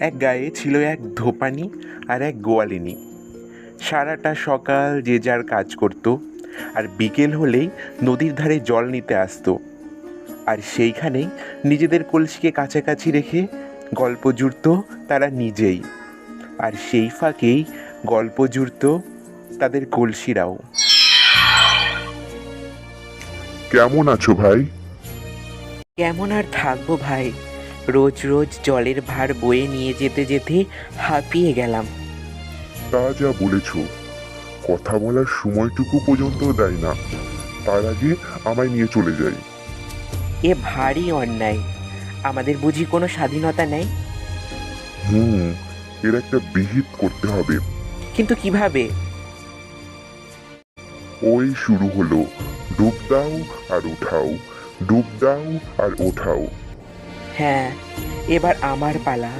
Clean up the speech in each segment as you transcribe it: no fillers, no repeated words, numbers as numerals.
এক গায়ে ছিল এক ধোপানি আর এক গোয়ালিনী। সারাটা সকাল যে যার কাজ করত, আর বিকেল হলেই নদীর ধারে জল নিতে আসতো। আর সেইখানেই নিজেদের কলসিকে কাছাকাছি রেখে গল্প জুড়ত তারা নিজেই, আর সেই ফাঁকেই গল্প জুড়ত তাদের কলসিরাও। কেমন আছো ভাই? কেমন আর থাকবো ভাই, রোজ রোজ জলের ভার বয়ে নিয়ে যেতে যেতে হাঁপিয়ে গেলাম। তা যা বলেছ, কথা বলার সময়টুকু পর্যন্ত দেয় না, তার আগে আমায় নিয়ে চলে যায়। এ ভারী অন্যায়। আমাদের বুঝি কোনো স্বাধীনতা নেই? এর একটা বিহিত করতে হবে। কিন্তু কিভাবে? ওই শুরু হলো, ডুব দাও আর উঠাও, ডুব দাও আর ওঠাও। হ্যাঁ, এবার আমার পালা।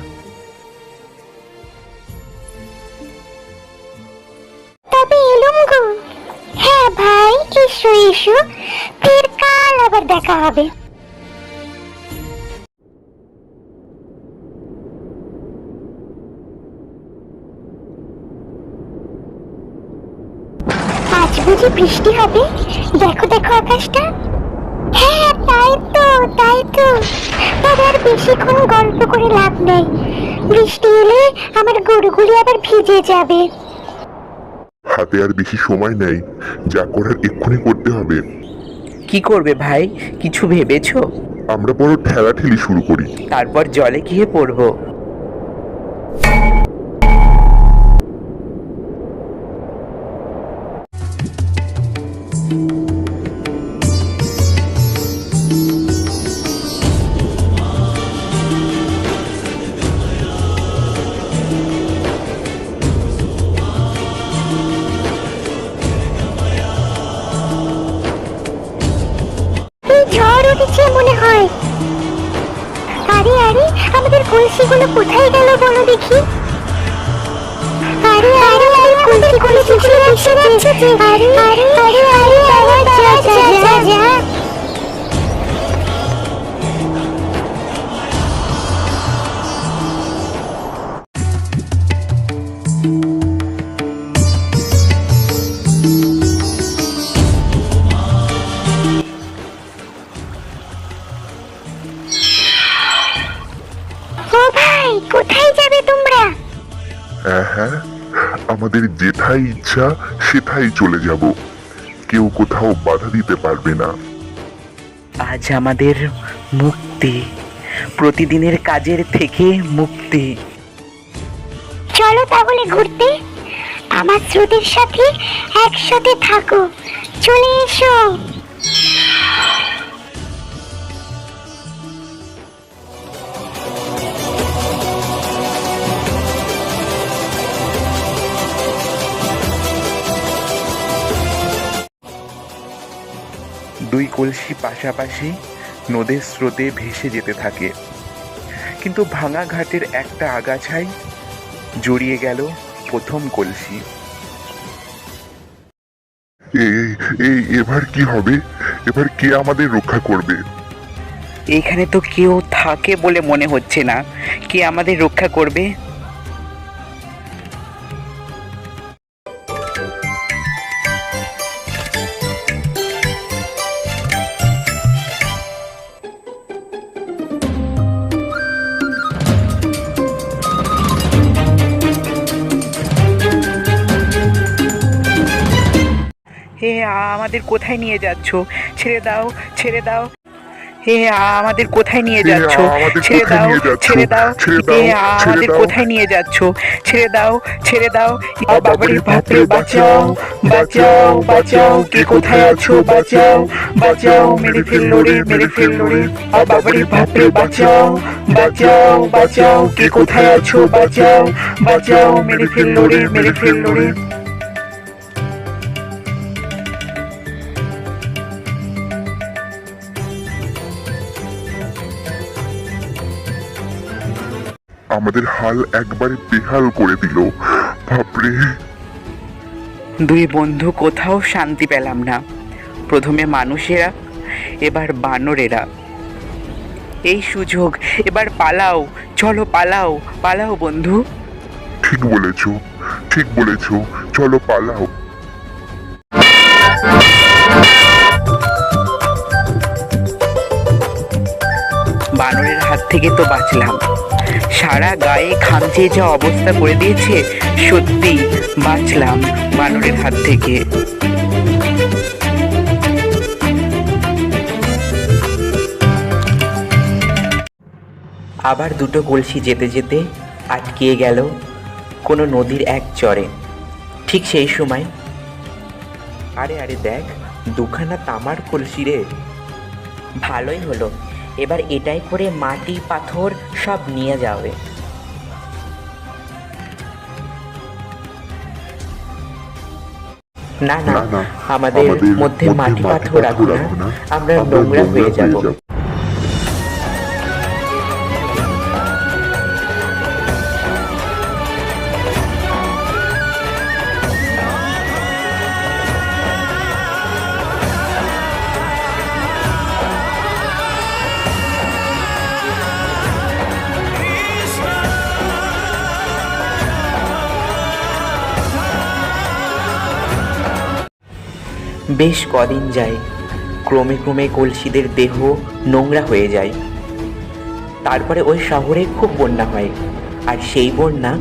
তবে এলুম গো। হ্যাঁ ভাই, এসো এসো, ফের কাল আবার দেখা হবে। আজ বুঝি বৃষ্টি হবে? দেখো দেখো আকাশটা। হ্যাঁ তাই তো, তাই তো। তবে আর বেশিক্ষণ গল্প করে লাভ নেই, বৃষ্টি এলে আমার গরুগুলি আবার ভিজে যাবে। হাতে আর বেশি সময় নেই, যা করার এক্ষুনি করতে হবে। কি করবে ভাই, কিছু ভেবেছো? আমরা বড় ঠেলাঠেলি শুরু করি। তারপর জলে গিয়ে পড়বো। এই ঝড় উঠেছে মনে হয়। আরে আরে, আমাদের কলসিগুলো কোথায় গেল বলো দেখি। আরে আরে, আমাদের কলসিগুলো ভেসে যাচ্ছে। আরে আরে আরে আরে, আরে যা যা যা যা। ও ভাই, কোথায় যাবে তোমরা? হ্যাঁ, আমাদের যেথায় ইচ্ছা সেথায় চলে যাব, কেউ কোথাও বাধা দিতে পারবে না। আজ আমাদের মুক্তি, প্রতিদিনের কাজের থেকে মুক্তি। চলো তাহলে ঘুরতে, আমার স্রোতের সাথে একসাথে থাকো, চলে এসো। দুই কলসি পাশাপাশি নদীর স্রোতে ভেসে যেতে থাকে, কিন্তু ভাঙা ঘাটের একটা আগাছায় জড়িয়ে গেল প্রথম কলসি। এবার কি হবে? এবার কে আমাদের রক্ষা করবে? এখানে তো কেউ থাকে বলে মনে হচ্ছে না। কে আমাদের রক্ষা করবে? হে আমাদের কোথায় নিয়ে যাচ্ছ? ছেড়ে দাও, ছেড়ে দাও। হে আমাদের কোথায় নিয়ে যাচ্ছ? ছেড়ে দাও, ছেড়ে দাও। হে আমাদের কোথায় নিয়ে যাচ্ছ? ছেড়ে দাও, ছেড়ে দাও। বাবারে বাপরে, বাঁচাও, বাঁচাও, বাঁচাও, কে কোথায় আছো? বাঁচাও, বাঁচাও, মেরে ফেললো রে, মেরে ফেললো রে। বাবারে বাপরে, বাঁচাও, বাঁচাও, বাঁচাও, কে কোথায় আছো? বাঁচাও, বাঁচাও, মেরে ফেললো রে, মেরে ফেললো রে। আমাদের হাল একবারে বেহাল করে দিল, বাপরে। দুই বন্ধু কোথাও শান্তি পেলাম না। প্রথমে মানুষেরা, এবার বানরেরা। এই সুযোগ, এবার পালাও, চলো পালাও, পালাও বন্ধু। ঠিক বলেছো, ঠিক বলেছো, চলো পালাও। বানরের হাত থেকে তো বাঁচলাম, সারা গায়ে খামচে যা অবস্থা করে দিয়েছে, সত্যি বাঁচলাম বানরের হাত থেকে। আবার দুটো কলসি যেতে যেতে আটকিয়ে গেল কোনো নদীর এক চরে। ঠিক সেই সময়, আরে আরে দেখ, দুখানা তামার কলসি রে। ভালোই হলো, এবার এটাই করে মাটি পাথর সব নিয়ে যাবে। না না, আমাদের মধ্যে মাটি পাথর রাখো না, আমরা নোংরা হয়ে যাব। বেশ কদিন যায়, ক্রমে ক্রমে কলসিদের দেহ নোংরা হয়ে যায়। তারপরে ওই শহরে খুব বন্যা হয়, আর সেই বন্যা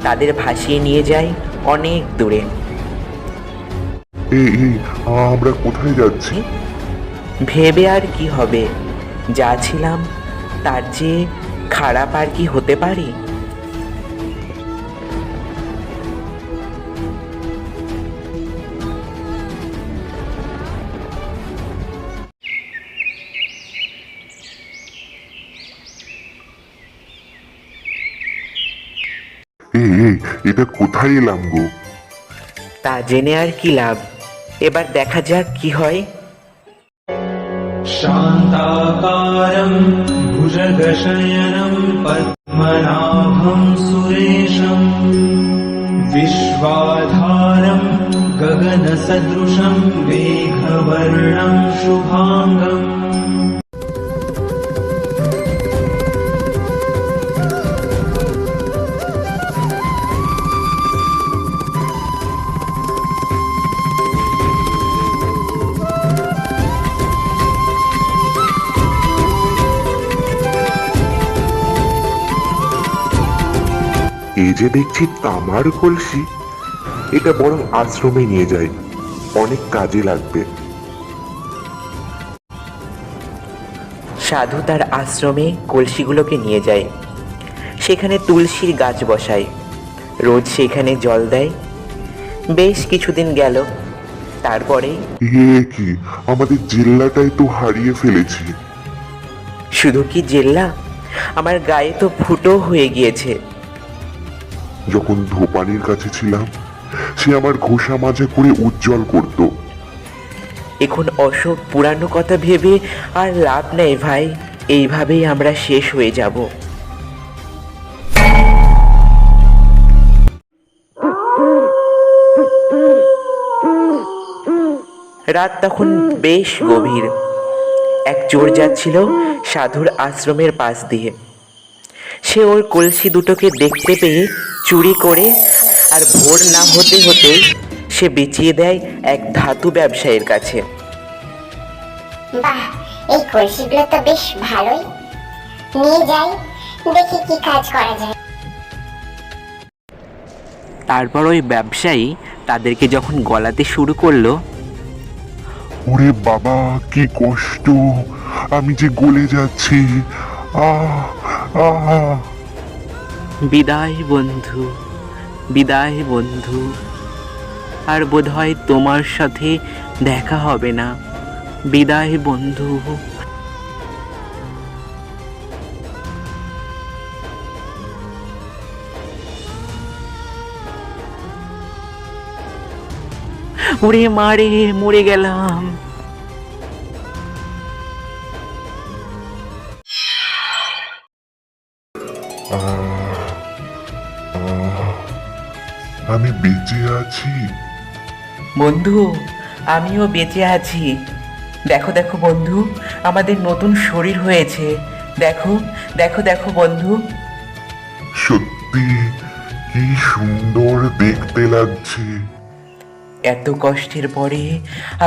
তাদের ভাসিয়ে নিয়ে যায় অনেক দূরে। এই আমরা কোথায় যাচ্ছি? ভেবে আর কি হবে, যা ছিলাম তার চেয়ে খারাপ আর কি হতে পারি? এই এটা কোথায় এলাম গো? তা জেনে আর কি লাভ, এবার দেখা যাক কি হয়। शान्ताकारं भुजगशयनं पद्मनाभं सुरेशं विश्वाधारं गगनसदृशं मेघवर्णं शुभाङ्गम्। এই যে দেখছি তামার কলসি, এটা বরং আশ্রমে নিয়ে যাই, অনেক কাজে লাগবে। সাধু তার আশ্রমে কলসিগুলোকে নিয়ে যায়, সেখানে তুলসীর গাছ বসায়, রোজ সেখানে জল দেয়। বেশ কিছুদিন গেল, তারপরে কি আমাদের জেল্লাটাই তো হারিয়ে ফেলেছি। শুধু কি জেল্লা, আমার গায়ে তো ফুটো হয়ে গিয়েছে। যখন ধোপানির কাছে ছিলাম, সে আমার ঘোষা মাঝে করে উজ্জ্বল করত। এখন অসব পুরানো কথা ভেবে আর লাভ নেই ভাই, এইভাবেই আমরা শেষ হয়ে যাব। রাত তখন বেশ গভীর। এক চোর যাচ্ছিল সাধুর আশ্রমের পাশ দিয়ে। সে ওর কলসি দুটোকে দেখতে পেয়ে চুরি করে, আর ভোর না হতে হতেই সে বেচিয়ে দেয় এক ধাতু ব্যবসায়ীর কাছে। বাহ, এই কলসিগুলো তো বেশ ভালোই, নিয়ে যাই, দেখি কি কাজ করা যায়। তারপর ওই ব্যবসায়ী তাদেরকে যখন গলাতে শুরু করলো, ওরে বাবা, কি কষ্ট, আমি যে গলে যাচ্ছি। বিদায় বন্ধু, বিদায় বন্ধু, আর বোধহয় তোমার সাথে দেখা হবে না। বিদায় বন্ধু। ওরে মারে, মরে গেলাম। আমি বেঁচে আছি। বন্ধু, আমিও বেঁচে আছি। দেখো দেখো বন্ধু, আমাদের নতুন শরীর হয়েছে, দেখো দেখো দেখো বন্ধু, সত্যি কি সুন্দর দেখতে লাগছে। এত কষ্টের পরে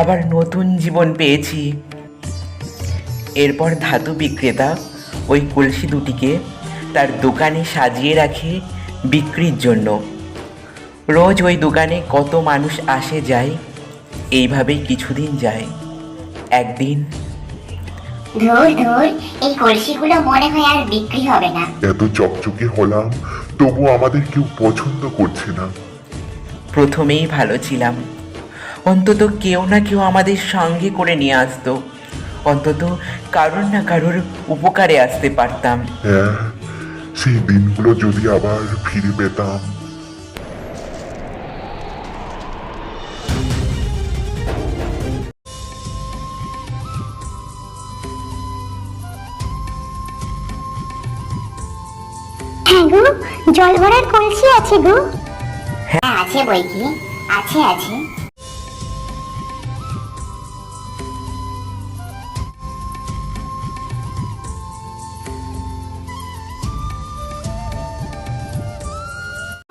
আবার নতুন জীবন পেয়েছি। এরপর ধাতু বিক্রেতা ওই কলসি দুটিকে তার দোকানে সাজিয়ে রাখে বিক্রির জন্য। রোজ ওই দোকানে কত মানুষ আসে যায়, এইভাবেই কিছুদিন যায়। একদিন ধুর ধুর, এই কলসিগুলো মনে হয় আর বিক্রি হবে না। এত চকচকে হলাম, তবু আমাদের কেউ পছন্দ করছে না। প্রথমেই ভালো ছিলাম, অন্তত কেউ না কেউ আমাদের সঙ্গে করে নিয়ে আসতো, অন্তত কারোর না কারোর উপকারে আসতে পারতাম। হ্যাঁ, সেই দিনগুলো যদি আবার ফিরে পেতাম। হ্যাঁ গো, জল ভরার কলসি আছে গো? হ্যাঁ আছে বই কি, আছে আছে।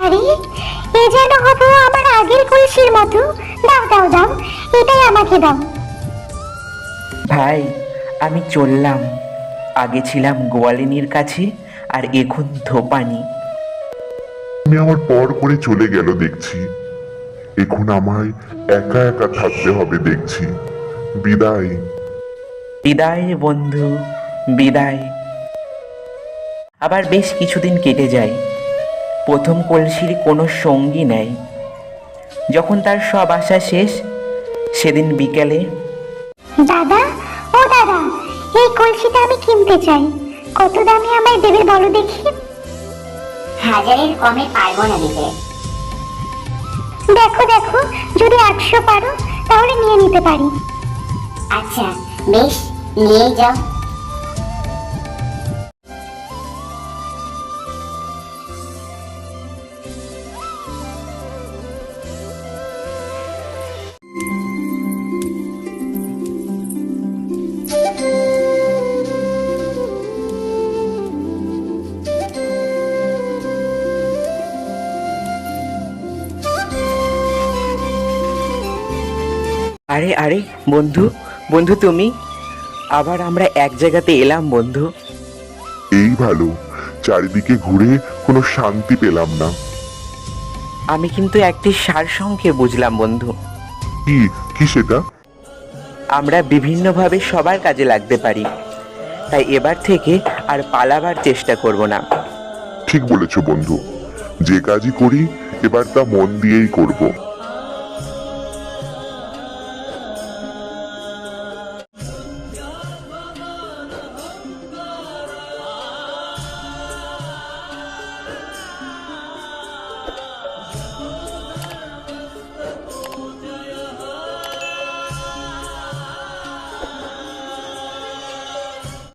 আরে, এ যেন হবো আমার আগের কলসির মতো। দাও দাও দাও, এটাই আমাকে দাও। ভাই, আমি চললাম। আগে ছিলাম গোয়ালিনীর কাছে, আর এখন ধোপানি। তুমি আমার পর করে চলে গেল দেখছি। এখন আমায় একা একা থাকতে হবে দেখছি। বিদায়। বিদায় বন্ধু, বিদায়। আবার বেশ কিছুদিন কেটে যায়। প্রথম কলসির কোনো সঙ্গী নেই। যখন তার সব আশা শেষ, সেদিন বিকেলে দাদা, ও দাদা, এই কলসিটা আমি কিনতে চাই। কত দামে আমায় দেবে বলো দেখি? 1000-এর কমে পারবো না দিতে। দেখো দেখো, যদি 800 পারো তাহলে নিয়ে নিতে পারি। আচ্ছা বেশ, নিয়ে যাও। আরে আরে বন্ধু, বন্ধু তুমি, আবার আমরা এক জায়গাতে এলাম বন্ধু। এই ভালো, চারিদিকে ঘুরে কোনো শান্তি পেলাম না। আমি কিন্তু একটি সারসংক্ষেপ বুঝলাম বন্ধু। কি কি সেটা? আমরা বিভিন্নভাবে সবার কাজে লাগতে পারি, তাই এবার থেকে আর পালাবার চেষ্টা করব না। ঠিক বলেছ বন্ধু, যে কাজই করি এবার তা মন দিয়েই করব।